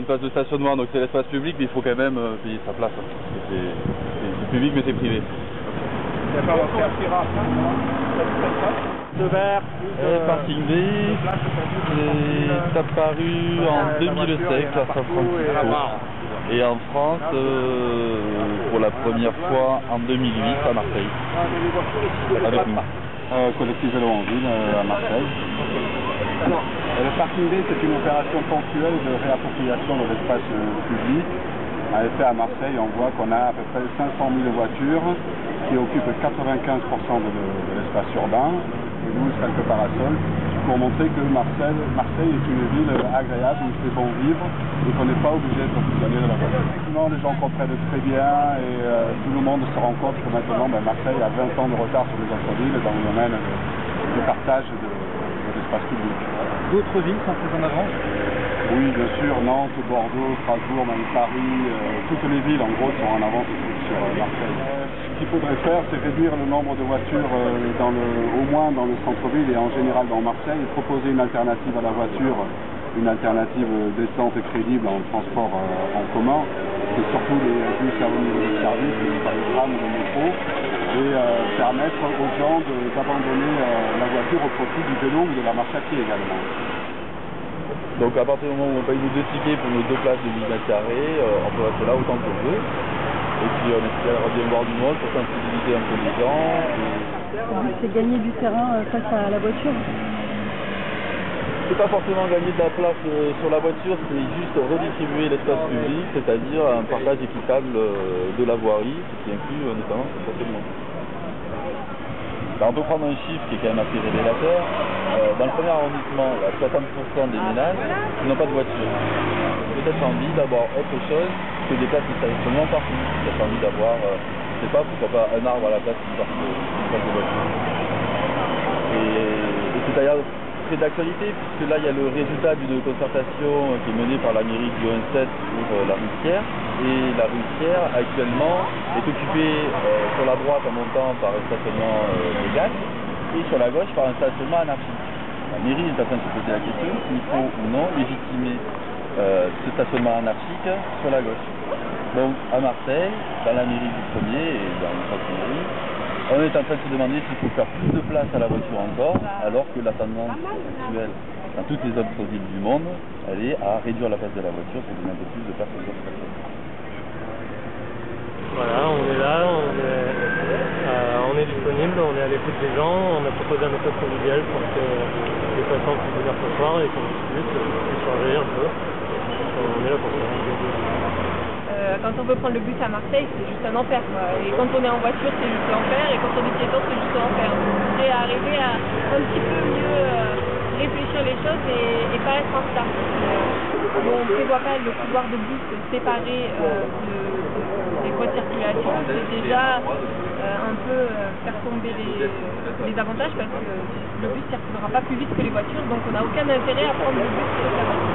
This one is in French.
place de stationnement, donc c'est l'espace public, mais il faut quand même payer sa place. C'est public, mais c'est privé. Il n'y a pas un pirate, de verre, parking B, c'est apparu en 2007 à San Francisco. Et en France, pour la première fois en 2008 à Marseille, avec nous. Collectif Vélo en ville à Marseille. Alors, le parking day, c'est une opération ponctuelle de réappropriation de l'espace public. En effet, à Marseille, on voit qu'on a à peu près 500 000 voitures qui occupent 95% de l'espace urbain, et 12 quelques parasols, pour montrer que Marseille est une ville agréable où il fait bon vivre et qu'on n'est pas obligé de fonctionner de la voiture. Effectivement, les gens comprennent très bien et tout le monde se rend compte que maintenant Marseille a 20 ans de retard sur les autres villes dans le domaine de partage de l'espace public. D'autres villes sont très en avance? Oui, bien sûr, Nantes, Bordeaux, Strasbourg, même Paris, toutes les villes en gros sont en avance sur Marseille. Ce qu'il faudrait faire, c'est réduire le nombre de voitures au moins dans le centre-ville et en général dans Marseille, et proposer une alternative à la voiture, une alternative décente et crédible en transport en commun, et surtout les bus à haut niveau de service, par le tram ou le métro, et permettre aux gens d'abandonner la voiture au profit du vélo ou de la marche à pied également. Donc à partir du moment où on paye nos 2 tickets pour nos 2 places de 10 mètres carrés, on peut rester là autant qu'on veut. Et puis on espère bien voir du monde pour sensibiliser un peu les gens. Le but c'est gagner du terrain face à la voiture. C'est pas forcément gagner de la place sur la voiture, c'est juste redistribuer l'espace public, c'est-à-dire un partage équitable de la voirie, ce qui inclut notamment le stationnement. On peut prendre un chiffre qui est quand même assez révélateur. Dans le premier arrondissement, il y a 60% des ménages qui n'ont pas de voiture. Peut-être envie d'avoir autre chose que des places de stationnement partout. Peut-être envie d'avoir, je sais pas, pourquoi pas un arbre à la place d'une place de voiture. Et c'est d'ailleurs très d'actualité, puisque là il y a le résultat d'une concertation qui est menée par la mairie du 1-7 pour la rue Thiers. Et la rue Thiers actuellement est occupée sur la droite en montant par un stationnement légal et sur la gauche par un stationnement anarchique. La mairie est en train de se poser la question s'il faut ou non légitimer ce stationnement anarchique sur la gauche. Donc à Marseille, dans la mairie du premier et dans une autre mairie, on est en train de se demander s'il faut faire plus de place à la voiture encore, alors que la tendance actuelle dans toutes les autres villes du monde, elle est à réduire la place de la voiture pour donner un peu plus de place aux autres personnes. Voilà, on est là, on est disponible, on est à l'écoute des gens, on a proposé un méthode convivial pour que les passants puissent venir ce soir et qu'on discute, échanger un peu. On est là pour ça. Quand on veut prendre le bus à Marseille, c'est juste un enfer, quoi. Et quand on est en voiture, c'est juste l'enfer, et quand on est piéton, c'est juste l'enfer. Donc, on voudrait arriver à un petit peu mieux réfléchir les choses et pas être en retard. On ne prévoit pas le couloir de bus séparé des voies de circulation. C'est déjà un peu faire tomber les avantages parce que le bus ne circulera pas plus vite que les voitures, donc on n'a aucun intérêt à prendre le bus sur la voiture.